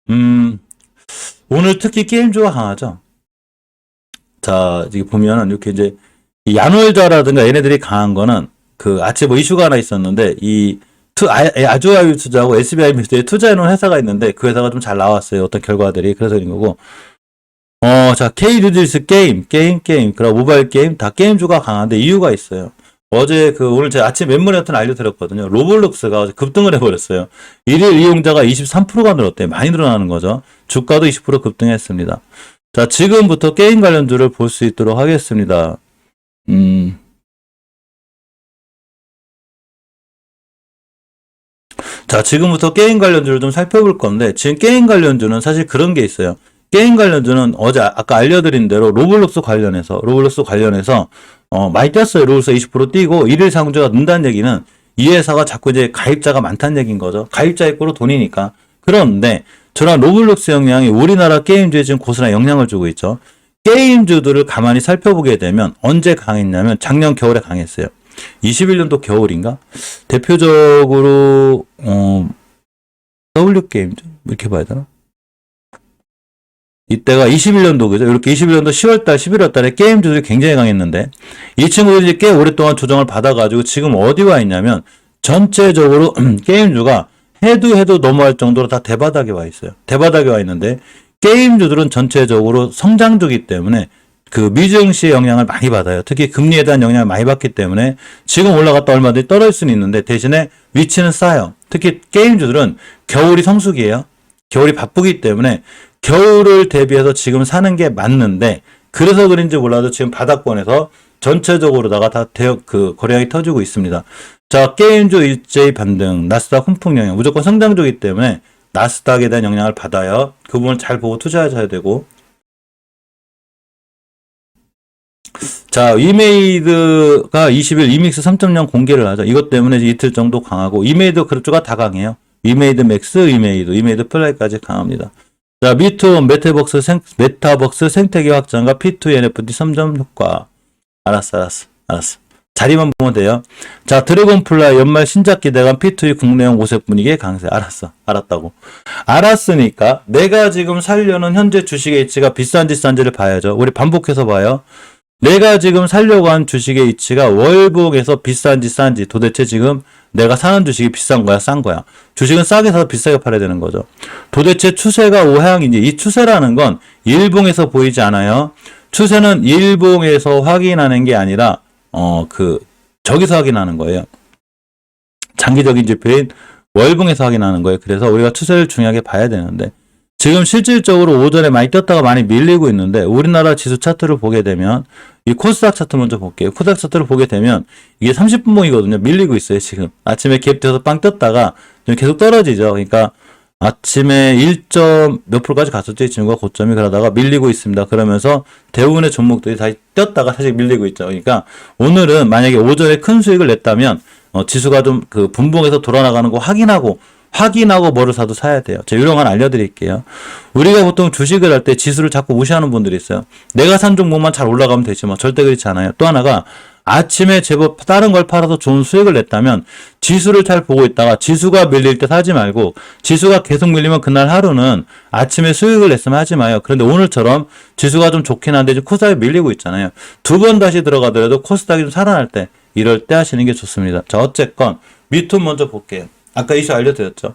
음, 오늘 특히 게임주가 강하죠. 자, 지금 보면은 이렇게 이제 이 야놀자라든가 얘네들이 강한 거는 그 아침에 뭐 이슈가 하나 있었는데 아주아유 투자하고 SBI 미스에 투자해놓은 회사가 있는데 그 회사가 좀 잘 나왔어요. 어떤 결과들이. 그래서 그런 거고. 자, K류딜스 게임, 그리고 모바일 게임 다 게임주가 강한데 이유가 있어요. 오늘 제가 아침 웹문에 하여튼 알려드렸거든요. 로블록스가 어제 급등을 해버렸어요. 일일 이용자가 23%가 늘었대요. 많이 늘어나는 거죠. 주가도 20% 급등했습니다. 자, 지금부터 게임 관련주를 볼 수 있도록 하겠습니다. 자, 지금부터 게임 관련주를 좀 살펴볼 건데, 지금 게임 관련주는 사실 그런 게 있어요. 게임 관련주는 어제 아까 알려드린 대로 로블록스 관련해서, 많이 뛰었어요. 로블록스 20% 뛰고, 일일 상주가 는다는 얘기는 이 회사가 자꾸 이제 가입자가 많다는 얘기인 거죠. 가입자 입고로 돈이니까. 그런데, 저런 로블록스 영향이 우리나라 게임주에 지금 고스란히 영향을 주고 있죠. 게임주들을 가만히 살펴보게 되면 언제 강했냐면 작년 겨울에 강했어요. 21년도 겨울인가? 대표적으로 W게임즈 이렇게 봐야 되나? 이때가 21년도 그죠? 이렇게 21년도 10월달, 11월달에 게임주들이 굉장히 강했는데 이 친구들이 꽤 오랫동안 조정을 받아가지고 지금 어디 와 있냐면 전체적으로 게임주가 해도 넘어갈 정도로 다 대바닥에 와 있어요. 대바닥에 와 있는데 게임주들은 전체적으로 성장주기 때문에 그 미증시의 영향을 많이 받아요. 특히 금리에 대한 영향을 많이 받기 때문에 지금 올라갔다 얼마든지 떨어질 수는 있는데 대신에 위치는 싸요. 특히 게임주들은 겨울이 성수기예요. 겨울이 바쁘기 때문에 겨울을 대비해서 지금 사는 게 맞는데 그래서 그런지 몰라도 지금 바닥권에서 전체적으로다가 다 거래량이 터지고 있습니다. 자, 게임주 일제히 반등, 나스닥 훈풍 영향, 무조건 성장주기 때문에 나스닥에 대한 영향을 받아요. 그 부분을 잘 보고 투자하셔야 되고. 자, 위메이드가 20일 이믹스 3.0 공개를 하죠. 이것 때문에 이틀 정도 강하고, 이메이드 그룹주가 다 강해요. 위메이드 맥스, 위메이드 플라이까지 강합니다. 자, 메타버스 생태계 확장과 P2 NFT 3점 효과. 알았어. 자리만 보면 돼요. 자, 드래곤플라이 연말 신작 기대감 P2의 국내용 5색 분위기의 강세. 알았다고. 알았으니까 내가 지금 살려는 현재 주식의 위치가 비싼지 싼지를 봐야죠. 우리 반복해서 봐요. 내가 지금 살려고 한 주식의 위치가 월봉에서 비싼지 싼지 도대체 지금 내가 사는 주식이 비싼 거야 싼 거야. 주식은 싸게 사서 비싸게 팔아야 되는 거죠. 도대체 추세가 우하향인지 이 추세라는 건 일봉에서 보이지 않아요. 추세는 일봉에서 확인하는 게 아니라 저기서 확인하는 거예요. 장기적인 지표인 월봉에서 확인하는 거예요. 그래서 우리가 추세를 중요하게 봐야 되는데 지금 실질적으로 오전에 많이 떴다가 많이 밀리고 있는데 우리나라 지수 차트를 보게 되면 이 코스닥 차트 먼저 볼게요. 코스닥 차트를 보게 되면 이게 30분봉이거든요. 밀리고 있어요. 지금 아침에 갭돼서 빵 떴다가 계속 떨어지죠. 그러니까 아침에 1점 몇 프로까지 갔었죠. 이 친구가 고점이 그러다가 밀리고 있습니다. 그러면서 대부분의 종목들이 다시 떴다가 사실 밀리고 있죠. 그러니까 오늘은 만약에 오전에 큰 수익을 냈다면 지수가 좀 그 분봉에서 돌아나가는 거 확인하고 뭐를 사도 사야 돼요. 제가 이런 건 알려드릴게요. 우리가 보통 주식을 할 때 지수를 자꾸 무시하는 분들이 있어요. 내가 산 종목만 잘 올라가면 되지 뭐. 절대 그렇지 않아요. 또 하나가 아침에 제법 다른 걸 팔아서 좋은 수익을 냈다면 지수를 잘 보고 있다가 지수가 밀릴 때 사지 말고 지수가 계속 밀리면 그날 하루는 아침에 수익을 냈으면 하지 마요. 그런데 오늘처럼 지수가 좀 좋긴 한데 지금 코스닥이 밀리고 있잖아요. 두 번 다시 들어가더라도 코스닥이 좀 살아날 때 이럴 때 하시는 게 좋습니다. 자, 어쨌건 미투 먼저 볼게요. 아까 이슈 알려드렸죠.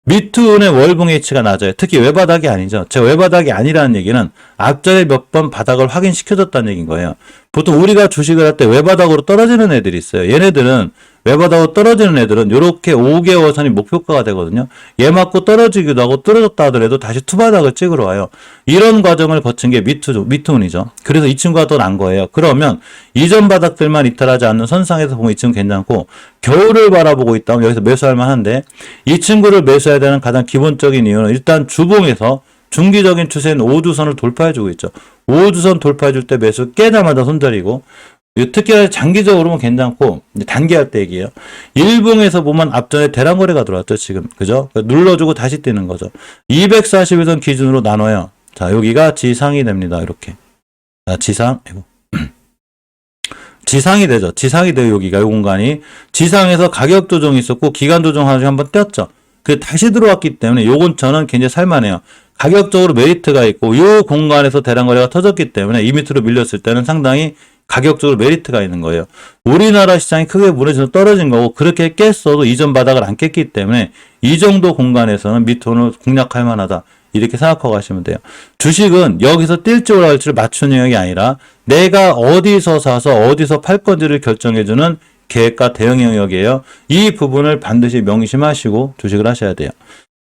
미투는 월봉 H가 낮아요. 특히 외바닥이 아니죠. 제가 외바닥이 아니라는 얘기는 앞전에 몇 번 바닥을 확인시켜줬다는 얘기인 거예요. 보통 우리가 주식을 할 때 외바닥으로 떨어지는 애들이 있어요. 얘네들은 외바닥으로 떨어지는 애들은 이렇게 5개월선이 목표가가 되거든요. 얘 맞고 떨어지기도 하고 떨어졌다 하더라도 다시 투바닥을 찍으러 와요. 이런 과정을 거친 게 미투운이죠. 그래서 이 친구가 더 난 거예요. 그러면 이전 바닥들만 이탈하지 않는 선상에서 보면 이 친구 괜찮고 겨울을 바라보고 있다면 여기서 매수할 만한데 이 친구를 매수해야 되는 가장 기본적인 이유는 일단 주봉에서 중기적인 추세인 5주선을 돌파해주고 있죠. 5주선 돌파해줄 때 매수 깨자마자 손절이고 특히 장기적으로 보면 괜찮고 단기할 때 얘기예요. 일봉에서 보면 앞전에 대량거래가 들어왔죠. 지금 그죠? 눌러주고 다시 뛰는 거죠. 241선 기준으로 나눠요. 자, 여기가 지상이 됩니다. 이렇게. 자, 지상이 되죠. 지상이 돼요. 여기가 이 공간이. 지상에서 가격 조정이 있었고 기간 조정 한번 띄었죠. 그 다시 들어왔기 때문에 요건 저는 굉장히 살만해요. 가격적으로 메리트가 있고 요 공간에서 대량 거래가 터졌기 때문에 이 밑으로 밀렸을 때는 상당히 가격적으로 메리트가 있는 거예요. 우리나라 시장이 크게 무너져서 떨어진 거고 그렇게 깼어도 이전 바닥을 안 깼기 때문에 이 정도 공간에서는 밑으로 공략할 만하다. 이렇게 생각하고 가시면 돼요. 주식은 여기서 뛸지 올라갈지를 맞추는 영역이 아니라 내가 어디서 사서 어디서 팔 건지를 결정해주는 계획과 대응 영역이에요. 이 부분을 반드시 명심하시고 주식을 하셔야 돼요.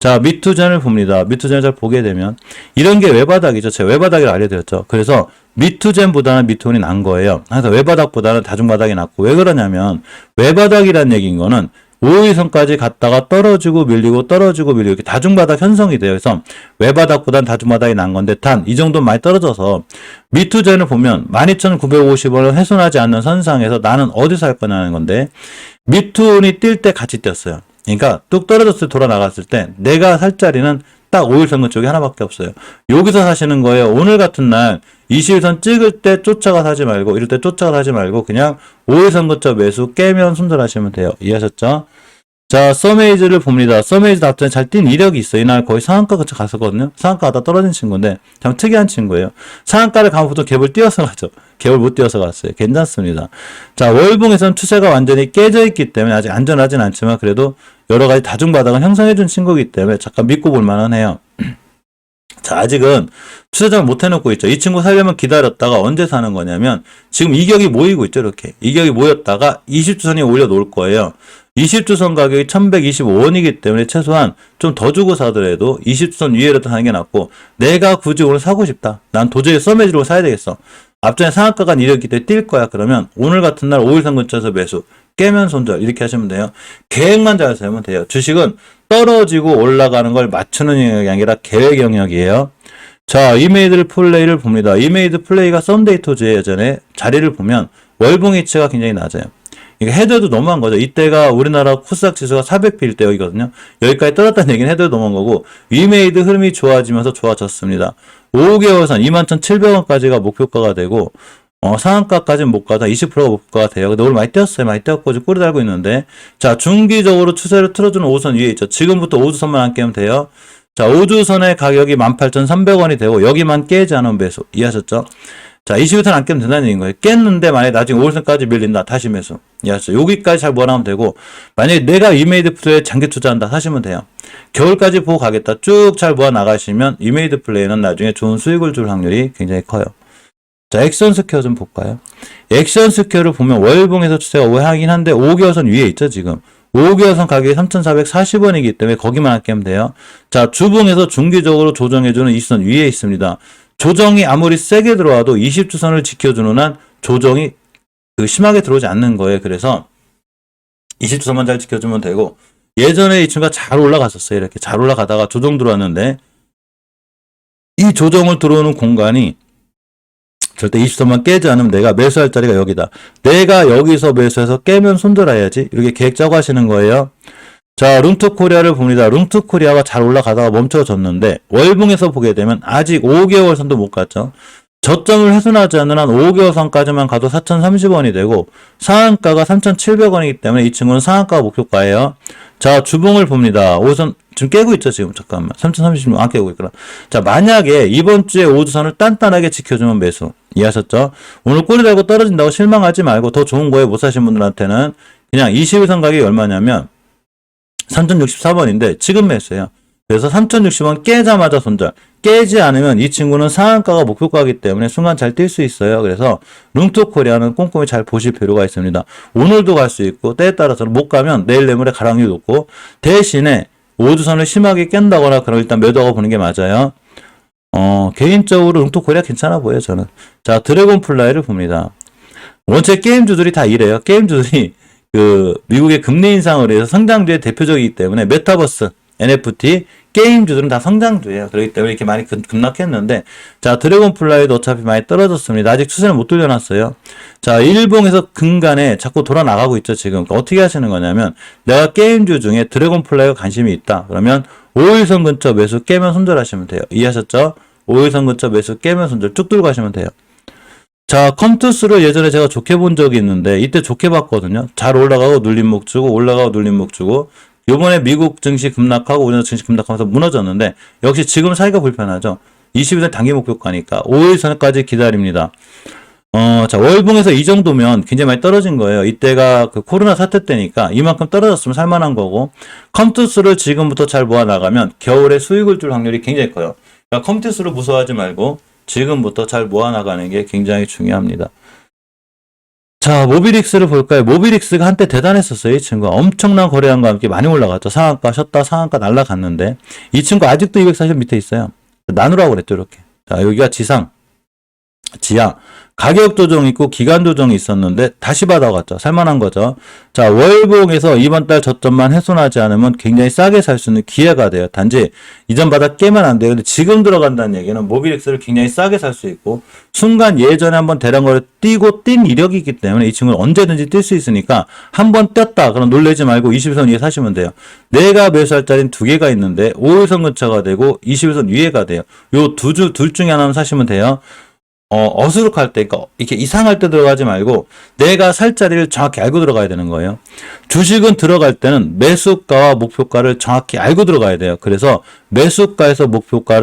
자, 미투전을 봅니다. 미투전을 잘 보게 되면 이런 게 외바닥이죠. 제가 외바닥을 알려드렸죠. 그래서 미투전보다는 미투원이 난 거예요. 그래서 외바닥보다는 다중바닥이 낫고 왜 그러냐면 외바닥이란 얘기인 거는 5일선까지 갔다가 떨어지고 밀리고 떨어지고 밀리고 이렇게 다중바닥 형성이 돼요. 그래서 외바닥보다는 다중바닥이 난 건데 단 이 정도 많이 떨어져서 미투전을 보면 12,950원을 훼손하지 않는 선상에서 나는 어디서 할 거냐는 건데 미투원이 뛸 때 같이 뛰었어요. 그러니까 뚝 떨어졌을 때 돌아 나갔을 때 내가 살 자리는 딱 5일선 쪽이 하나밖에 없어요. 여기서 사시는 거예요. 오늘 같은 날 20일선 찍을 때 쫓아가 사지 말고 이럴 때 쫓아가 사지 말고 그냥 5일선 근처 매수 깨면 손절하시면 돼요. 이해하셨죠? 자, 서메이즈를 봅니다. 서메이즈 앞전에 잘 뛴 이력이 있어요. 이날 거의 상한가 근처 갔었거든요. 상한가 가다 떨어진 친구인데 참 특이한 친구예요. 상한가를 가면 보통 갭을 띄어서 가죠. 갭을 못 띄어서 갔어요. 괜찮습니다. 자, 월봉에서는 추세가 완전히 깨져 있기 때문에 아직 안전하진 않지만 그래도 여러 가지 다중바닥을 형성해준 친구이기 때문에 잠깐 믿고 볼 만은 해요. 자, 아직은 투자장을 못 해놓고 있죠. 이 친구 살려면 기다렸다가 언제 사는 거냐면 지금 이격이 모이고 있죠. 이렇게 이격이 모였다가 20주선이 올려놓을 거예요. 20주선 가격이 1125원이기 때문에 최소한 좀 더 주고 사더라도 20주선 위에라도 사는 게 낫고 내가 굳이 오늘 사고 싶다. 난 도저히 서매지로 사야 되겠어. 앞전에 상한가가 이력이 때 뛸 거야. 그러면 오늘 같은 날 5일선 근처에서 매수. 깨면 손절. 이렇게 하시면 돼요. 계획만 잘 세우면 돼요. 주식은 떨어지고 올라가는 걸 맞추는 영역이 아니라 계획 영역이에요. 자, 이메이드 플레이를 봅니다. 이메이드 플레이가 썬데이토즈의 예전에 자리를 보면 월봉 위치가 굉장히 낮아요. 이게 헤드도 너무한 거죠. 이때가 우리나라 코스닥 지수가 400필 때 여기거든요. 여기까지 떨어졌다는 얘기는 헤드도 너무한 거고 이메이드 흐름이 좋아지면서 좋아졌습니다. 5개월선 21,700원까지가 목표가가 되고 상한가까지는 못 가다 20%가 목표가 돼요. 근데 오늘 많이 뛰었어요. 많이 뛰었고 지금 꼬리 달고 있는데 자, 중기적으로 추세를 틀어주는 5선 위에 있죠. 지금부터 5주선만 안 깨면 돼요. 자, 5주선의 가격이 18,300원이 되고 여기만 깨지 않으면 매수. 이해하셨죠? 자, 20일선 안 깨면 된다는 얘기인 거예요. 깼는데 만약에 나중에 5일선까지 밀린다. 다시 매수. 이해하셨죠? 여기까지 잘 모아나면 되고 만약에 내가 이메이드 플레이에 장기 투자한다. 사시면 돼요. 겨울까지 보고 가겠다. 쭉 잘 모아 나가시면 이메이드 플레이는 나중에 좋은 수익을 줄 확률이 굉장히 커요. 자, 액션 스퀘어 좀 볼까요? 액션 스퀘어를 보면 월봉에서 추세가 우회하긴 한데 5개월선 위에 있죠, 지금. 5개월선 가격이 3,440원이기 때문에 거기만 안 깨면 돼요. 자, 주봉에서 중기적으로 조정해주는 20선 위에 있습니다. 조정이 아무리 세게 들어와도 20주선을 지켜주는 한 조정이 심하게 들어오지 않는 거예요. 그래서 20주선만 잘 지켜주면 되고 예전에 이 친구가 잘 올라갔었어요. 이렇게 잘 올라가다가 조정 들어왔는데 이 조정을 들어오는 공간이 절대 20선만 깨지 않으면 내가 매수할 자리가 여기다. 내가 여기서 매수해서 깨면 손절해야지. 이렇게 계획 짜고 하시는 거예요. 자, 룽투코리아를 봅니다. 룽투코리아가 잘 올라가다가 멈춰졌는데 월봉에서 보게 되면 아직 5개월 선도 못 갔죠. 저점을 훼손하지 않는 한 5개월 선까지만 가도 4,030원이 되고 상한가가 3,700원이기 때문에 이 친구는 상한가가 목표가예요. 자, 주봉을 봅니다. 5선 지금 깨고 있죠, 지금. 잠깐만. 3,030원 안 깨고 있구나. 자, 만약에 이번 주에 5주선을 단단하게 지켜주면 매수. 이해하셨죠? 오늘 꼬리 달고 떨어진다고 실망하지 말고 더 좋은 거에 못 사신 분들한테는 그냥 21선 가격이 얼마냐면 3,064원인데 지금 매수해요. 그래서 3,060원 깨자마자 손절. 깨지 않으면 이 친구는 상한가가 목표가이기 때문에 순간 잘 뛸 수 있어요. 그래서 룽투코리아는 꼼꼼히 잘 보실 필요가 있습니다. 오늘도 갈 수 있고 때에 따라서는 못 가면 내일 내물에 가랑이 높고 대신에 5주선을 심하게 깬다거나 그럼 일단 매도하고 보는 게 맞아요. 개인적으로 룽투코리아 괜찮아 보여요, 저는. 자, 드래곤플라이를 봅니다. 원체 게임주들이 다 이래요. 게임주들이 미국의 금리 인상을 위해서 성장주의 대표적이기 때문에 메타버스, NFT, 게임주들은 다 성장주예요. 그렇기 때문에 이렇게 많이 급락했는데 자, 드래곤플라이도 어차피 많이 떨어졌습니다. 아직 추세는 못 돌려놨어요. 자, 일봉에서 근간에 자꾸 돌아 나가고 있죠, 지금. 그러니까 어떻게 하시는 거냐면 내가 게임주 중에 드래곤플라이가 관심이 있다. 그러면 5일선 근처 매수 깨면 손절하시면 돼요. 이해하셨죠? 5일선 근처 매수 깨면 손절 쭉 들고 가시면 돼요. 자, 컴투스를 예전에 제가 좋게 본 적이 있는데 이때 좋게 봤거든요. 잘 올라가고 눌림목 주고 올라가고 눌림목 주고 요번에 미국 증시 급락하고 우리나라 증시 급락하면서 무너졌는데 역시 지금 사기가 불편하죠. 20일선 단기 목표가니까 5일선까지 기다립니다. 자, 월봉에서 이 정도면 굉장히 많이 떨어진 거예요. 이때가 그 코로나 사태 때니까 이만큼 떨어졌으면 살만한 거고, 컴투스를 지금부터 잘 모아나가면 겨울에 수익을 줄 확률이 굉장히 커요. 그러니까 컴투스를 무서워하지 말고 지금부터 잘 모아나가는 게 굉장히 중요합니다. 자, 모비릭스를 볼까요? 모비릭스가 한때 대단했었어요. 이 친구가 엄청난 거래량과 함께 많이 올라갔죠. 상한가 쉬었다 상한가 날라갔는데 이 친구 아직도 240 밑에 있어요. 나누라고 그랬죠, 이렇게. 자, 여기가 지상, 지하, 가격 조정 있고 기간 조정이 있었는데 다시 받아갔죠. 살만한 거죠. 자, 월봉에서 이번 달 저점만 훼손하지 않으면 굉장히 싸게 살 수 있는 기회가 돼요. 단지 이전 바닥 깨면 안 돼요. 근데 지금 들어간다는 얘기는 모비렉스를 굉장히 싸게 살 수 있고, 순간 예전에 한번 대량거래 뛰고 뛴 이력이 있기 때문에 이 친구는 언제든지 뛸 수 있으니까 한번 뛰었다 그럼 놀라지 말고 21선 위에 사시면 돼요. 내가 매수할 자리는 두 개가 있는데 5일선 근처가 되고 21선 위에가 돼요. 요 둘 중에 하나만 사시면 돼요. 어수룩할 때, 그러니까 이렇게 이상할 때 들어가지 말고 내가 살 자리를 정확히 알고 들어가야 되는 거예요. 주식은 들어갈 때는 매수가와 목표가를 정확히 알고 들어가야 돼요. 그래서 매수가에서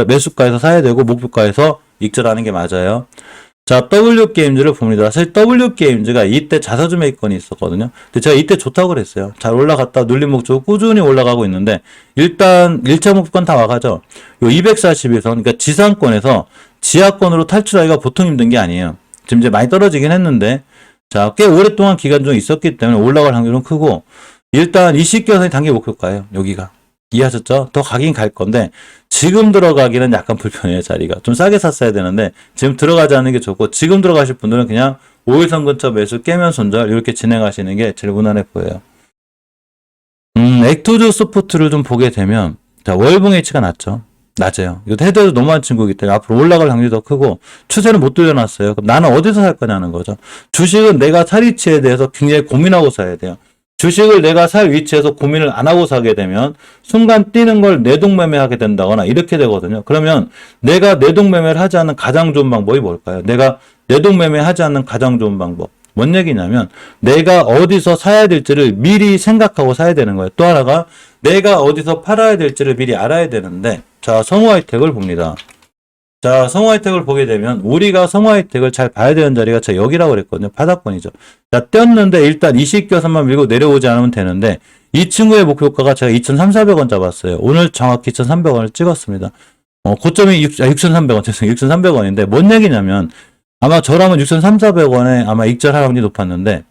매수가에서 사야 되고 목표가에서 익절하는 게 맞아요. 자, W게임즈를 봅니다. 사실 W게임즈가 이때 자사주 매입권이 있었거든요. 근데 제가 이때 좋다고 그랬어요. 잘 올라갔다 눌림목 주고 꾸준히 올라가고 있는데, 일단 1차 목표권 다 와가죠. 요 240에선, 그러니까 지상권에서 지하권으로 탈출하기가 보통 힘든 게 아니에요. 지금 이제 많이 떨어지긴 했는데, 자, 꽤 오랫동안 기간 중에 있었기 때문에 올라갈 확률은 크고, 일단 20개선이 단기 목표가예요. 여기가. 이해하셨죠? 더 가긴 갈 건데 지금 들어가기는 약간 불편해요. 자리가 좀 싸게 샀어야 되는데 지금 들어가지 않는 게 좋고, 지금 들어가실 분들은 그냥 5일선 근처 매수 깨면 손절 이렇게 진행하시는 게 제일 무난해 보여요. 액투즈 소프트를 좀 보게 되면, 자, 월봉 H가 낮아요. 이거 헤드도 너무한 친구이기 때문에 앞으로 올라갈 확률이 더 크고 추세는 못 돌려놨어요. 그럼 나는 어디서 살 거냐는 거죠. 주식은 내가 살 위치에 대해서 굉장히 고민하고 사야 돼요. 주식을 내가 살 위치에서 고민을 안 하고 사게 되면 순간 뛰는 걸 내동매매하게 된다거나 이렇게 되거든요. 그러면 내가 내동매매를 하지 않는 가장 좋은 방법이 뭘까요? 내가 내동매매하지 않는 가장 좋은 방법. 뭔 얘기냐면 내가 어디서 사야 될지를 미리 생각하고 사야 되는 거예요. 또 하나가 내가 어디서 팔아야 될지를 미리 알아야 되는데, 자, 성우하이텍을 봅니다. 자, 성우하이텍을 보게 되면 우리가 성우하이텍을 잘 봐야 되는 자리가 제가 여기라고 그랬거든요. 바닥권이죠. 자, 뛰었는데 일단 20개선만 밀고 내려오지 않으면 되는데 이 친구의 목표가가 제가 2,300원 잡았어요. 오늘 정확히 2,300원을 찍었습니다. 고점이 6,300원, 죄송해요. 6,300원인데 뭔 얘기냐면 아마 저라면 6,300원에 아마 익절할 확률이 높았는데,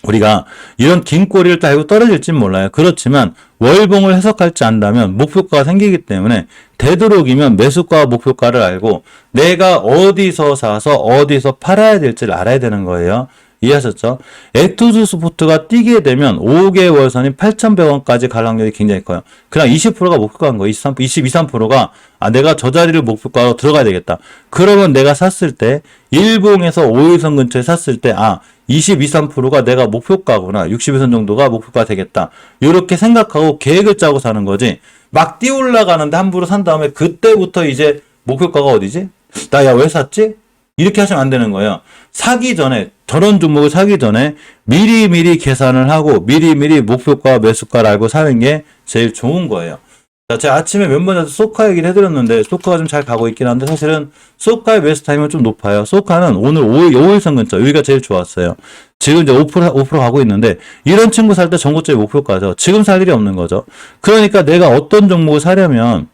우리가 이런 긴 꼬리를 달고 떨어질진 몰라요. 그렇지만 월봉을 해석할지 안다면 목표가가 생기기 때문에 되도록이면 매수가와 목표가를 알고 내가 어디서 사서 어디서 팔아야 될지를 알아야 되는 거예요. 이해하셨죠? 액투즈 스포트가 뛰게 되면 5개월선이 8,100원까지 갈 확률이 굉장히 커요. 그냥 20%가 목표가인 거예요. 23%가 내가 저 자리를 목표가로 들어가야 되겠다. 그러면 내가 샀을 때 일봉에서 5일선 근처에 샀을 때 22, 3%가 내가 목표가구나. 60일선 정도가 목표가 되겠다. 이렇게 생각하고 계획을 짜고 사는 거지. 막 뛰어 올라가는데 함부로 산 다음에 그때부터 이제 목표가가 어디지? 나 야 왜 샀지? 이렇게 하시면 안 되는 거예요. 사기 전에, 저런 종목을 사기 전에 미리미리 계산을 하고 미리미리 목표가 매수가를 알고 사는 게 제일 좋은 거예요. 자, 제가 아침에 몇 번에서 소카 얘기를 해드렸는데 소카가 좀 잘 가고 있긴 한데 사실은 소카의 매수 타임은 좀 높아요. 소카는 오늘 5일선 근처 여기가 제일 좋았어요. 지금 이제 5% 가고 있는데 이런 친구 살 때 전고점이 목표가죠. 지금 살 일이 없는 거죠. 그러니까 내가 어떤 종목을 사려면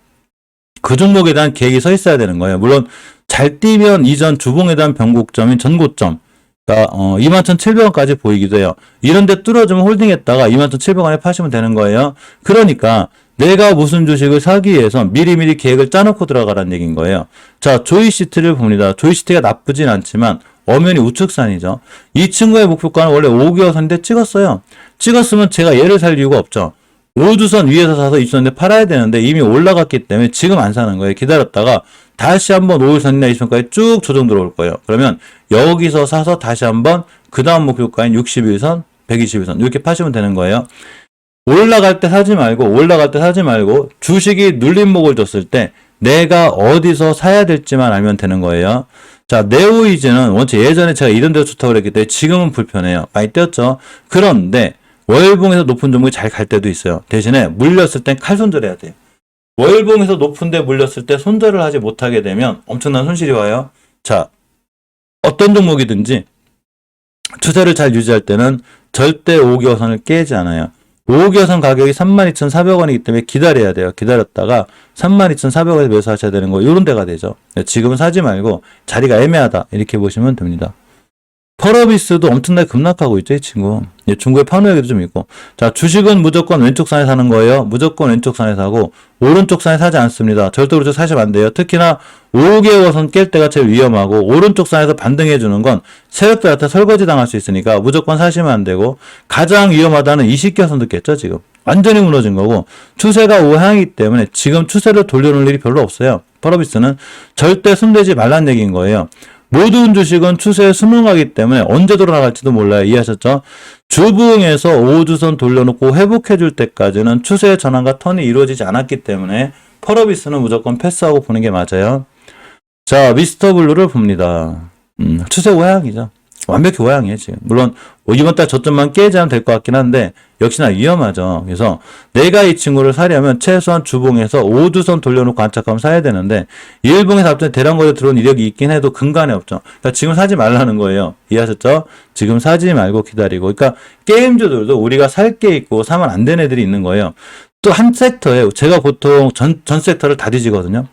그 종목에 대한 계획이 서 있어야 되는 거예요. 물론 잘 뛰면 이전 주봉에 대한 변곡점인 전고점, 그러니까 21,700원까지 보이기도 해요. 이런 데 뚫어주면 홀딩했다가 21,700원에 파시면 되는 거예요. 그러니까 내가 무슨 주식을 사기 위해서 미리미리 계획을 짜놓고 들어가라는 얘기인 거예요. 자, 조이시트를 봅니다. 조이시트가 나쁘진 않지만 엄연히 우측산이죠. 이 친구의 목표가는 원래 5개월선인데 찍었어요. 찍었으면 제가 얘를 살 이유가 없죠. 5주선 위에서 사서 있었는데 팔아야 되는데 이미 올라갔기 때문에 지금 안 사는 거예요. 기다렸다가 다시 한번 5일선이나 20선까지 쭉 조정 들어올 거예요. 그러면 여기서 사서 다시 한번 그 다음 목표가인 61선, 121선 이렇게 파시면 되는 거예요. 올라갈 때 사지 말고 주식이 눌림목을 줬을 때 내가 어디서 사야 될지만 알면 되는 거예요. 자, 네오이즈는 원체 예전에 제가 이런 데서 좋다고 그랬기 때문에 지금은 불편해요. 많이 뛰었죠. 그런데 월봉에서 높은 종목이 잘 갈 때도 있어요. 대신에 물렸을 땐 칼 손절해야 돼요. 월봉에서 높은데 물렸을 때 손절을 하지 못하게 되면 엄청난 손실이 와요. 자, 어떤 종목이든지 추세를 잘 유지할 때는 절대 5개월선을 깨지 않아요. 5개월선 가격이 32,400원이기 때문에 기다려야 돼요. 기다렸다가 32,400원에 매수하셔야 되는 거, 요런 데가 되죠. 지금은 사지 말고 자리가 애매하다, 이렇게 보시면 됩니다. 펄어비스도 엄청나게 급락하고 있죠, 이 친구. 중국의 판호얘기도 좀 있고. 자, 주식은 무조건 왼쪽 선에 사는 거예요. 무조건 왼쪽 선에 사고, 오른쪽 선에 사지 않습니다. 절대 오른쪽 사시면 안 돼요. 특히나 5개월선 깰 때가 제일 위험하고, 오른쪽 선에서 반등해주는 건 세력들한테 설거지 당할 수 있으니까 무조건 사시면 안 되고, 가장 위험하다는 20개선도 깼죠, 지금. 완전히 무너진 거고, 추세가 우하이기 때문에 지금 추세를 돌려놓을 일이 별로 없어요. 펄어비스는 절대 손대지 말란 얘기인 거예요. 모든 주식은 추세에 순응하기 때문에 언제 돌아갈지도 몰라요. 이해하셨죠? 주봉에서 5주선 돌려놓고 회복해줄 때까지는 추세의 전환과 턴이 이루어지지 않았기 때문에 펄어비스는 무조건 패스하고 보는 게 맞아요. 자, 미스터 블루를 봅니다. 추세 우하향이죠. 완벽히 우하향이에요, 지금. 물론 이번 달 저점만 깨지 않으면 될 것 같긴 한데 역시나 위험하죠. 그래서 내가 이 친구를 사려면 최소한 주봉에서 5주선 돌려놓고 안착하면 사야 되는데 일봉에서 앞전에 대량거래 들어온 이력이 있긴 해도 근간에 없죠. 그러니까 지금 사지 말라는 거예요. 이해하셨죠? 지금 사지 말고 기다리고. 그러니까 게임주들도 우리가 살 게 있고 사면 안 되는 애들이 있는 거예요. 또 한 섹터에 제가 보통 전 섹터를 다 뒤지거든요.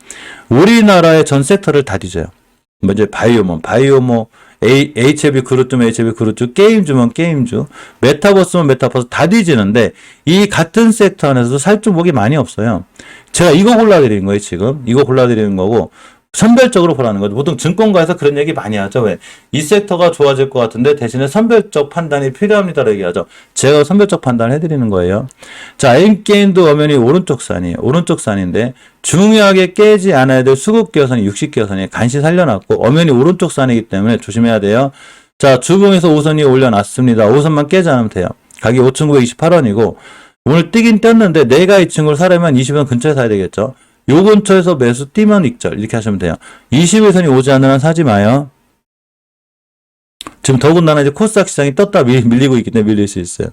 우리나라의 전 섹터를 다 뒤져요. 먼저 바이오모, HLB 그룹주면 HLB 그룹주, 게임주면 게임주, 메타버스면 메타버스 다 뒤지는데 이 같은 섹터 안에서도 살 종목이 많이 없어요. 제가 이거 골라드리는 거예요, 지금. 이거 골라드리는 거고 선별적으로 보라는 거죠. 보통 증권가에서 그런 얘기 많이 하죠. 왜? 이 섹터가 좋아질 것 같은데 대신에 선별적 판단이 필요합니다라고 얘기하죠. 제가 선별적 판단을 해드리는 거예요. 자, 엔게임도 엄연히 오른쪽 산이에요. 오른쪽 산인데 중요하게 깨지 않아야 될 수급기어선이 60기어선이 간시 살려놨고 엄연히 오른쪽 산이기 때문에 조심해야 돼요. 자, 주봉에서 5선이 올려놨습니다. 5선만 깨지 않으면 돼요. 가격이 5,928원이고 오늘 뛰긴 떴는데 내가 이 친구를 사려면 20원 근처에 사야 되겠죠. 요 근처에서 매수 뛰면 익절 이렇게 하시면 돼요. 21선이 오지 않는 한 사지 마요. 지금 더군다나 이제 코스닥 시장이 떴다 밀리고 있기 때문에 밀릴 수 있어요.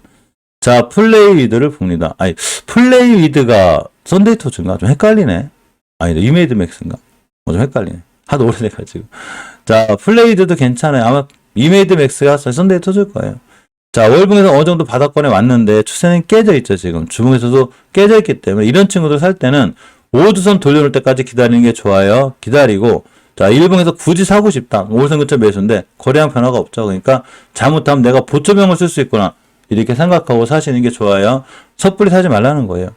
자, 플레이 위드를 봅니다. 아니, 플레이 위드가 썬데이 토즈인가? 좀 헷갈리네. 아니다, 이메이드 맥스인가? 좀 헷갈리네. 하도 오래돼가지고. 자, 플레이 위드도 괜찮아요. 아마 이메이드 맥스가 썬데이 토즈일 거예요. 자, 월봉에서 어느 정도 바닥권에 왔는데 추세는 깨져 있죠, 지금. 주봉에서도 깨져 있기 때문에 이런 친구들 살 때는 5주선 돌려놓을 때까지 기다리는 게 좋아요. 기다리고, 자, 일봉에서 굳이 사고 싶다. 5선 근처 매수인데, 거래량 변화가 없죠. 그러니까, 잘못하면 내가 보초병을 쓸 수 있구나. 이렇게 생각하고 사시는 게 좋아요. 섣불리 사지 말라는 거예요.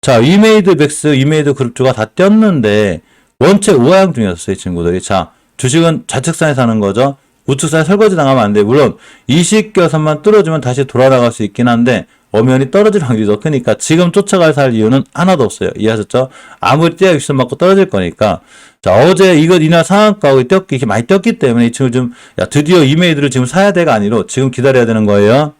자, 이메이드 맥스, 이메이드 그룹주가 다 떴는데, 원체 우하향 중이었어요, 이 친구들이. 자, 주식은 좌측선에 사는 거죠. 우측선에 설거지 당하면 안 돼요. 물론, 20개선만 뚫어주면 다시 돌아나갈 수 있긴 한데, 엄연히 떨어질 확률이 더 크니까 지금 쫓아갈 살 이유는 하나도 없어요. 이해하셨죠? 아무리 뛰어 육선 맞고 떨어질 거니까. 자, 어제 이날 상한가하고 이렇게 많이 뛰었기 때문에 이 친구 좀, 야, 드디어 이메이드를 지금 사야 돼가 아니로 지금 기다려야 되는 거예요.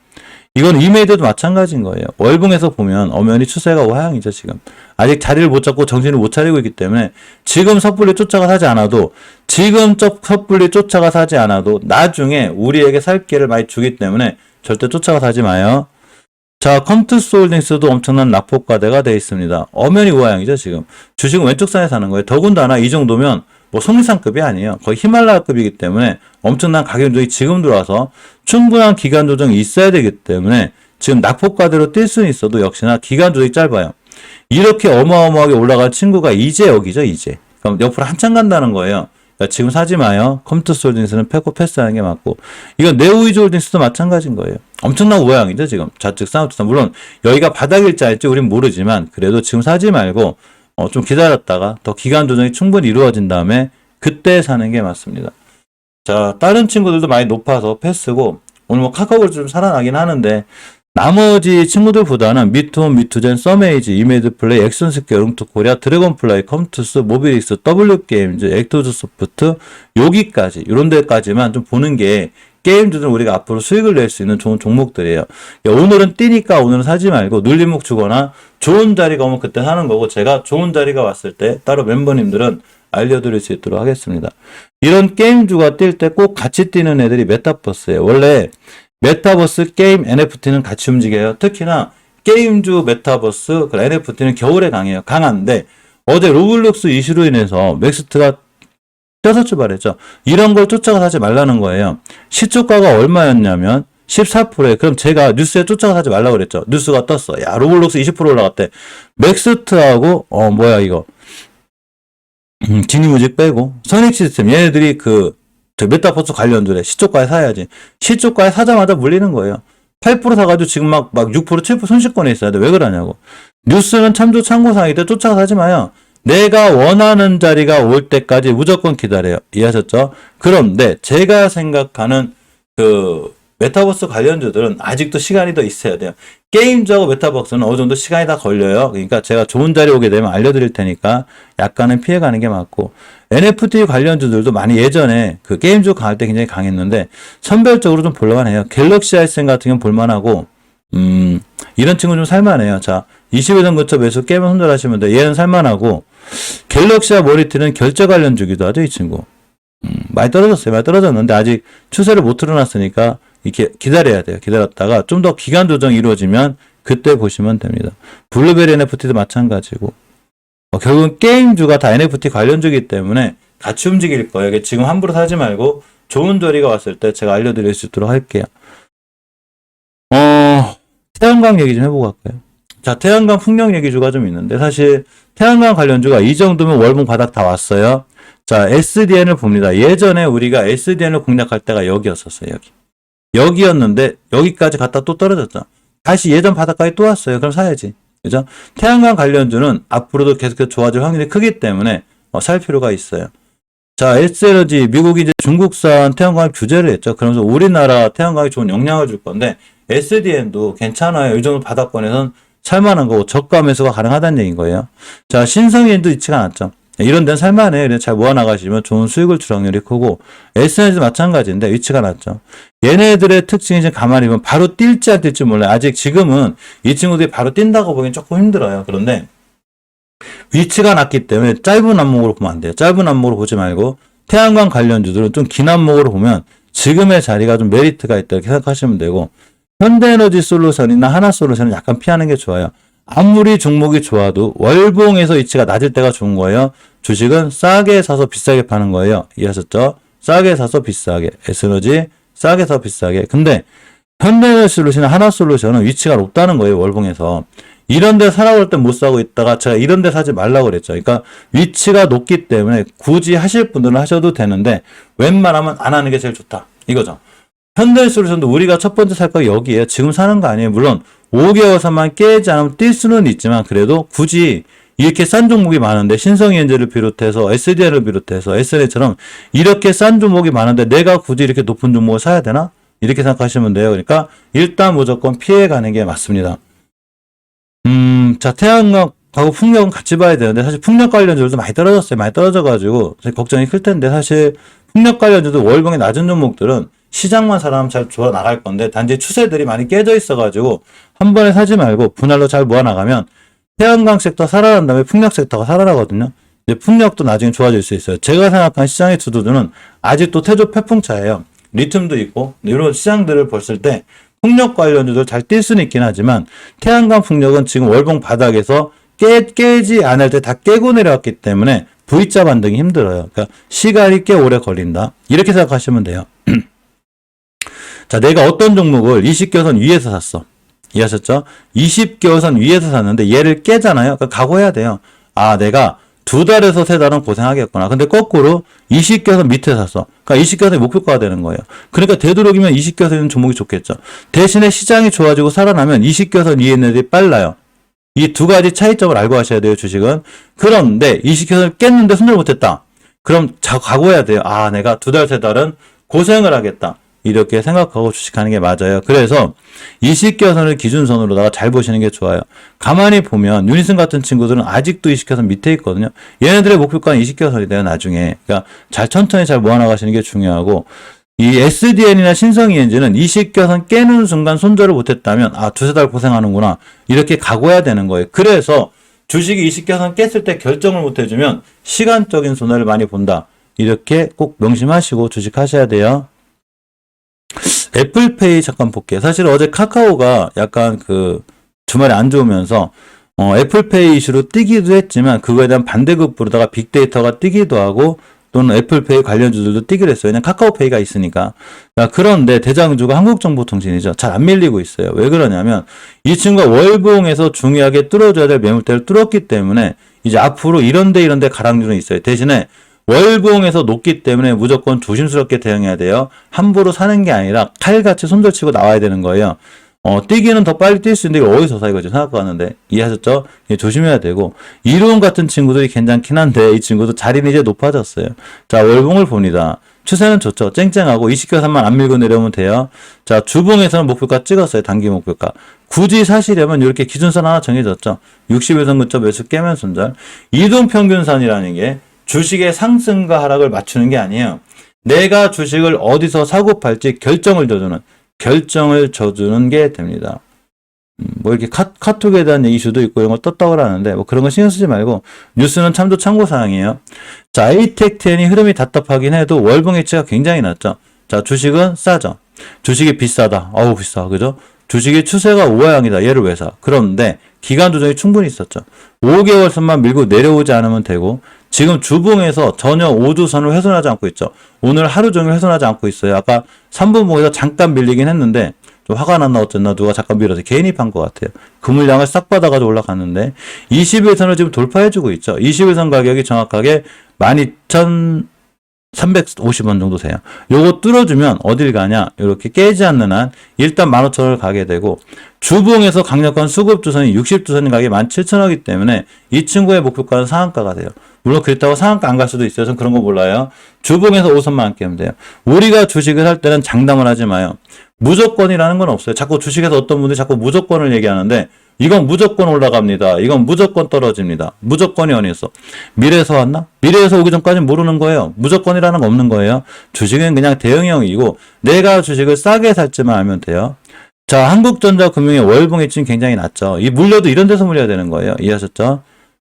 이건 이메이드도 마찬가지인 거예요. 월봉에서 보면 엄연히 추세가 우하향이죠, 지금. 아직 자리를 못 잡고 정신을 못 차리고 있기 때문에 지금 섣불리 쫓아가 사지 않아도 나중에 우리에게 살 기회를 많이 주기 때문에 절대 쫓아가 사지 마요. 자, 컴투스 홀딩스도 엄청난 낙폭과대가 되어 있습니다. 엄연히 우하향이죠, 지금. 주식은 왼쪽 선에 사는 거예요. 더군다나 이 정도면 뭐 속리산급이 아니에요. 거의 히말라야급이기 때문에 엄청난 가격 조정이 지금 들어와서 충분한 기간 조정이 있어야 되기 때문에 지금 낙폭과대로 뛸 수는 있어도 역시나 기간 조정이 짧아요. 이렇게 어마어마하게 올라갈 친구가 이제 여기죠, 이제. 그럼 옆으로 한참 간다는 거예요. 그러니까 지금 사지 마요. 컴투스 홀딩스는 패스하는 게 맞고. 이건 네오이즈 홀딩스도 마찬가지인 거예요. 엄청난 우하향이죠, 지금. 좌측 우측. 물론 여기가 바닥일지 알지 우린 모르지만 그래도 지금 사지 말고 좀 기다렸다가 더 기간 조정이 충분히 이루어진 다음에 그때 사는 게 맞습니다. 자, 다른 친구들도 많이 높아서 패스고 오늘 뭐 카카오를 좀 살아나긴 하는데 나머지 친구들보다는 미투홈, 미투젠, 서메이지, 이메이드플레이, 액션스퀘어, 웅투코리아, 드래곤플라이, 컴투스, 모비릭스, W게임즈, 액토즈소프트 여기까지 이런 데까지만 좀 보는 게 게임주들은 우리가 앞으로 수익을 낼 수 있는 좋은 종목들이에요. 오늘은 뛰니까 오늘은 사지 말고 눌림목 주거나 좋은 자리가 오면 그때 사는 거고 제가 좋은 자리가 왔을 때 따로 멤버님들은 알려드릴 수 있도록 하겠습니다. 이런 게임주가 뛸 때 꼭 같이 뛰는 애들이 메타버스예요. 원래 메타버스, 게임, NFT는 같이 움직여요. 특히나 게임주 메타버스, 그 NFT는 겨울에 강해요. 강한데 어제 로블록스 이슈로 인해서 맥스트가 쪄서 출발했죠. 이런 걸 쫓아가 사지 말라는 거예요. 시초가가 얼마였냐면 14%에 그럼 제가 뉴스에 쫓아가 사지 말라고 그랬죠. 뉴스가 떴어. 야, 로블록스 20% 올라갔대. 맥스트하고 뭐야 이거. 지니뮤직 빼고 선익 시스템 얘네들이 저 메타버스 관련주래. 시초가에 사야지. 시초가에 사자마자 물리는 거예요. 8% 사가지고 지금 막 6%, 7% 손실권에 있어야 돼. 왜 그러냐고. 뉴스는 참고사항인데 쫓아가 사지 마요. 내가 원하는 자리가 올 때까지 무조건 기다려요. 이해하셨죠? 그런데 제가 생각하는 메타버스 관련주들은 아직도 시간이 더 있어야 돼요. 게임주하고 메타버스는 어느 정도 시간이 다 걸려요. 그러니까 제가 좋은 자리 오게 되면 알려드릴 테니까 약간은 피해가는 게 맞고, NFT 관련주들도 많이 예전에 게임주 강할 때 굉장히 강했는데 선별적으로 좀 볼만해요. 갤럭시 아이센 같은 경우는 볼만하고, 이런 친구 좀 살만해요. 자, 20회전 근처 매수 게임을 손절하시면 돼. 얘는 살만하고, 갤럭시와 머리티는 결제 관련주기도 하죠, 이 친구. 많이 떨어졌어요. 많이 떨어졌는데 아직 추세를 못 틀어놨으니까 이렇게 기다려야 돼요. 기다렸다가 좀 더 기간 조정이 이루어지면 그때 보시면 됩니다. 블루베리 NFT도 마찬가지고. 결국은 게임주가 다 NFT 관련주이기 때문에 같이 움직일 거예요. 지금 함부로 사지 말고 좋은 자리가 왔을 때 제가 알려드릴 수 있도록 할게요. 태양광 얘기 좀 해보고 갈까요? 자, 태양광 풍력 얘기주가 좀 있는데 사실 태양광 관련주가 이 정도면 월봉 바닥 다 왔어요. 자, SDN을 봅니다. 예전에 우리가 SDN을 공략할 때가 여기였었어요. 여기였는데 여기까지 갔다 또 떨어졌죠. 다시 예전 바닥까지 또 왔어요. 그럼 사야지. 그죠? 태양광 관련주는 앞으로도 계속해서 좋아질 확률이 크기 때문에 살 필요가 있어요. 자, S에너지 미국이 이제 중국산 태양광 규제를 했죠. 그러면서 우리나라 태양광에 좋은 영향을 줄 건데 SDN도 괜찮아요. 이 정도 바닥권에서는 살만한 거고 저가 매수가 가능하다는 얘기인 거예요. 자, 신성엔도 있지가 않았죠. 이런 데는 살만해요. 그래서 잘 모아나가시면 좋은 수익을 줄 확률이 크고, SNS도 마찬가지인데 위치가 낮죠. 얘네들의 특징이 지금 가만히 보면 바로 뛸지 안 뛸지 몰라요. 아직 지금은 이 친구들이 바로 뛴다고 보기엔 조금 힘들어요. 그런데 위치가 낮기 때문에 짧은 안목으로 보면 안 돼요. 짧은 안목으로 보지 말고 태양광 관련주들은 좀 긴 안목으로 보면 지금의 자리가 좀 메리트가 있다 이렇게 생각하시면 되고, 현대에너지 솔루션이나 하나솔루션은 약간 피하는 게 좋아요. 아무리 종목이 좋아도 월봉에서 위치가 낮을 때가 좋은 거예요. 주식은 싸게 사서 비싸게 파는 거예요. 이해하셨죠? 싸게 사서 비싸게. S에너지 싸게 사서 비싸게. 근데 현대에너지 솔루션이나 하나솔루션은 위치가 높다는 거예요. 월봉에서. 이런 데 살아올 때 못 사고 있다가 제가 이런 데 사지 말라고 그랬죠. 그러니까 위치가 높기 때문에 굳이 하실 분들은 하셔도 되는데 웬만하면 안 하는 게 제일 좋다. 이거죠. 현대솔루션도 우리가 첫 번째 살 거 여기에요. 지금 사는 거 아니에요. 물론 5개월선만 깨지 않으면 뛸 수는 있지만 그래도 굳이 이렇게 싼 종목이 많은데 신성현재를 비롯해서 SDN을 비롯해서 SNS처럼 이렇게 싼 종목이 많은데 내가 굳이 이렇게 높은 종목을 사야 되나? 이렇게 생각하시면 돼요. 그러니까 일단 무조건 피해가는 게 맞습니다. 자, 태양광하고 풍력은 같이 봐야 되는데 사실 풍력 관련주들도 많이 떨어졌어요. 많이 떨어져가지고 걱정이 클 텐데 사실 풍력 관련주도 월봉이 낮은 종목들은 시장만 살아나면 잘 좋아 나갈 건데 단지 추세들이 많이 깨져 있어가지고 한 번에 사지 말고 분할로 잘 모아 나가면 태양광 섹터 살아난 다음에 풍력 섹터가 살아나거든요. 이제 풍력도 나중에 좋아질 수 있어요. 제가 생각한 시장의 주도주는 아직도 태조 태풍차예요. 리튬도 있고 이런 시장들을 봤을 때 풍력 관련주들 잘 뛸 수는 있긴 하지만 태양광 풍력은 지금 월봉 바닥에서 깨지 않을 때 다 깨고 내려왔기 때문에 V자 반등이 힘들어요. 그러니까 시간이 꽤 오래 걸린다. 이렇게 생각하시면 돼요. 자, 내가 어떤 종목을 20개선 위에서 샀어. 이해하셨죠? 20개선 위에서 샀는데 얘를 깨잖아요. 그러니까 각오해야 돼요. 아, 내가 2달에서 3달은 고생하겠구나. 근데 거꾸로 20개선 밑에 샀어. 그러니까 20개선이 목표가가 되는 거예요. 그러니까 되도록이면 20개선 있는 종목이 좋겠죠. 대신에 시장이 좋아지고 살아나면 20개선 위에 있는 애들이 빨라요. 이 두 가지 차이점을 알고 하셔야 돼요, 주식은. 그런데 20개선을 깼는데 손절 못했다. 그럼 각오해야 돼요. 아, 내가 2달, 3달은 고생을 하겠다. 이렇게 생각하고 주식하는 게 맞아요. 그래서 20개선을 기준선으로다가 잘 보시는 게 좋아요. 가만히 보면 유니슨 같은 친구들은 아직도 20개선 밑에 있거든요. 얘네들의 목표가는 20개선이 돼요, 나중에. 그러니까 천천히 잘 모아나가시는 게 중요하고, 이 SDN이나 신성이엔지는 20개선 깨는 순간 손절을 못했다면 아, 2-3달 고생하는구나. 이렇게 각오해야 되는 거예요. 그래서 주식이 20개선 깼을 때 결정을 못해주면 시간적인 손해를 많이 본다. 이렇게 꼭 명심하시고 주식하셔야 돼요. 애플페이 잠깐 볼게요. 사실 어제 카카오가 약간 그 주말에 안 좋으면서 애플페이 이슈로 뛰기도 했지만 그거에 대한 반대급부로다가 빅데이터가 뛰기도 하고 또는 애플페이 관련주들도 뛰기로 했어요. 왜냐면 카카오페이가 있으니까. 자, 그런데 대장주가 한국정보통신이죠. 잘 안 밀리고 있어요. 왜 그러냐면 이 친구가 월봉에서 중요하게 뚫어줘야 될 매물대를 뚫었기 때문에 이제 앞으로 이런데 가랑주는 있어요. 대신에 월봉에서 높기 때문에 무조건 조심스럽게 대응해야 돼요. 함부로 사는 게 아니라 칼같이 손절치고 나와야 되는 거예요. 뛰기는 더 빨리 뛸 수 있는데 이거 어디서 사 이거죠. 생각하는데 이해하셨죠? 예, 조심해야 되고 이론 같은 친구들이 괜찮긴 한데 이 친구도 자리는 이제 높아졌어요. 자, 월봉을 봅니다. 추세는 좋죠. 쨍쨍하고 20개선만 안 밀고 내려오면 돼요. 자, 주봉에서는 목표가 찍었어요. 단기 목표가. 굳이 사시려면 이렇게 기준선 하나 정해졌죠. 60일선 근처 매수 깨면 손절. 이동평균선이라는 게 주식의 상승과 하락을 맞추는 게 아니에요. 내가 주식을 어디서 사고 팔지 결정을 줘주는 게 됩니다. 뭐 이렇게 카톡에 대한 이슈도 있고 이런 거 떴다고 하는데 뭐 그런 거 신경 쓰지 말고 뉴스는 참고사항이에요. 자, 에이텍10이 흐름이 답답하긴 해도 월봉 해치가 굉장히 낮죠. 자, 주식은 싸죠. 주식이 비싸다. 어우 비싸. 그죠? 주식의 추세가 우하향이다. 얘를 왜 사? 그런데 기간 조정이 충분히 있었죠. 5개월 선만 밀고 내려오지 않으면 되고 지금 주봉에서 전혀 5주선을 훼손하지 않고 있죠. 오늘 하루 종일 훼손하지 않고 있어요. 아까 3분봉에서 잠깐 밀리긴 했는데 좀 화가 났나 어쨌나 누가 잠깐 밀어서 개인입한 것 같아요. 그 물량을 싹 받아가지고 올라갔는데 21선을 지금 돌파해주고 있죠. 21선 가격이 정확하게 12,350원 정도 돼요. 요거 뚫어주면 어딜 가냐? 이렇게 깨지 않는 한 일단 15,000원을 가게 되고 주봉에서 강력한 수급주선이 60주선인 가격이 17,000원이기 때문에 이 친구의 목표가는 상한가가 돼요. 물론 그렇다고 상한가 안 갈 수도 있어요. 전 그런 거 몰라요. 주봉에서 5선만 안 깨면 돼요. 우리가 주식을 할 때는 장담을 하지 마요. 무조건이라는 건 없어요. 자꾸 주식에서 어떤 분들이 자꾸 무조건을 얘기하는데 이건 무조건 올라갑니다. 이건 무조건 떨어집니다. 무조건이 어디였어? 미래에서 왔나? 미래에서 오기 전까지는 모르는 거예요. 무조건이라는 거 없는 거예요. 주식은 그냥 대응형이고 내가 주식을 싸게 살지만 알면 돼요. 자, 한국전자금융의 월봉 해치는 굉장히 낮죠. 이 물려도 이런 데서 물려야 되는 거예요. 이해하셨죠?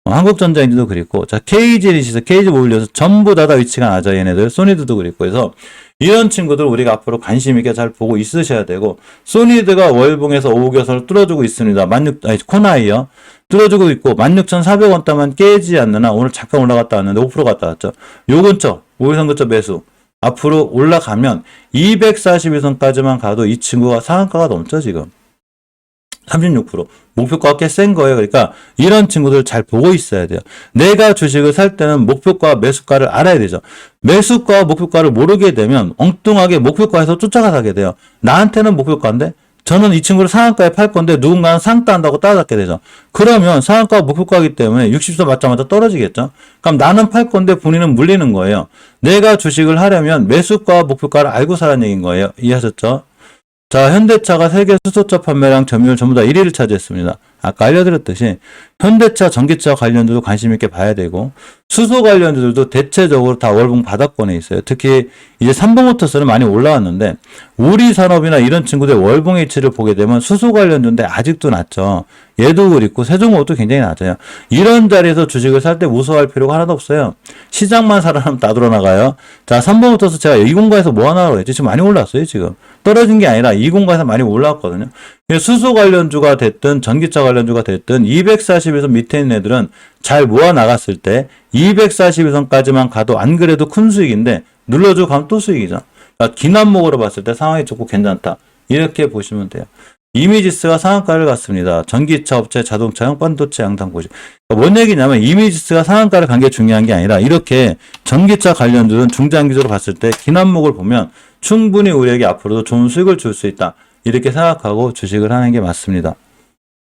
한국전자인지도 그렇고, 자, KG리시스, KG모빌리스 전부 다 위치가 낮아, 얘네들. 소니드도 그렇고 해서 이런 친구들 우리가 앞으로 관심 있게 잘 보고 있으셔야 되고, 소니드가 월봉에서 5개선을 뚫어주고 있습니다. 코나이요. 뚫어주고 있고, 16,400원 따만 깨지 않는 한 오늘 잠깐 올라갔다 왔는데 5% 갔다 왔죠. 요 근처, 5일선 근처 매수. 앞으로 올라가면 241선까지만 가도 이 친구가 상한가가 넘죠, 지금. 36%. 목표가가 꽤 센 거예요. 그러니까 이런 친구들 잘 보고 있어야 돼요. 내가 주식을 살 때는 목표가, 매수가를 알아야 되죠. 매수가와 목표가를 모르게 되면 엉뚱하게 목표가에서 쫓아가 사게 돼요. 나한테는 목표가인데 저는 이 친구를 상한가에 팔 건데 누군가는 상따 한다고 따라잡게 되죠. 그러면 상한가가 목표가이기 때문에 60선 맞자마자 떨어지겠죠. 그럼 나는 팔 건데 본인은 물리는 거예요. 내가 주식을 하려면 매수가와 목표가를 알고 사라는 얘기인 거예요. 이해하셨죠? 자, 현대차가 세계 수소차 판매량 점유율 전부 다 1위를 차지했습니다. 아까 알려드렸듯이 현대차, 전기차 관련주도 관심 있게 봐야 되고 수소 관련주들도 대체적으로 다 월봉 바닥권에 있어요. 특히 이제 삼성모터스는 많이 올라왔는데 우리 산업이나 이런 친구들의 월봉 위치를 보게 되면 수소 관련주인데 아직도 낮죠. 얘도 그렇고 세종호도 굉장히 낮아요. 이런 자리에서 주식을 살 때 무서워할 필요가 하나도 없어요. 시장만 살아나면 다 돌아나가요. 자, 삼성모터스 제가 이 공간에서 뭐 하나로 했지? 지금 많이 올랐어요, 지금. 떨어진 게 아니라 이 공간에서 많이 올라왔거든요. 수소 관련주가 됐든 전기차 관련주가 됐든 240에서 밑에 있는 애들은 잘 모아 나갔을 때 241선까지만 가도 안 그래도 큰 수익인데 눌러주고 가면 또 수익이죠. 그러니까 긴 안목으로 봤을 때 상황이 좋고 괜찮다. 이렇게 보시면 돼요. 이미지스가 상한가를 갔습니다. 전기차 업체, 자동차용, 반도체, 양상고시. 그러니까 뭔 얘기냐면 이미지스가 상한가를 간 게 중요한 게 아니라 이렇게 전기차 관련주는 중장기적으로 봤을 때 긴 안목을 보면 충분히 우리에게 앞으로도 좋은 수익을 줄 수 있다. 이렇게 생각하고 주식을 하는 게 맞습니다.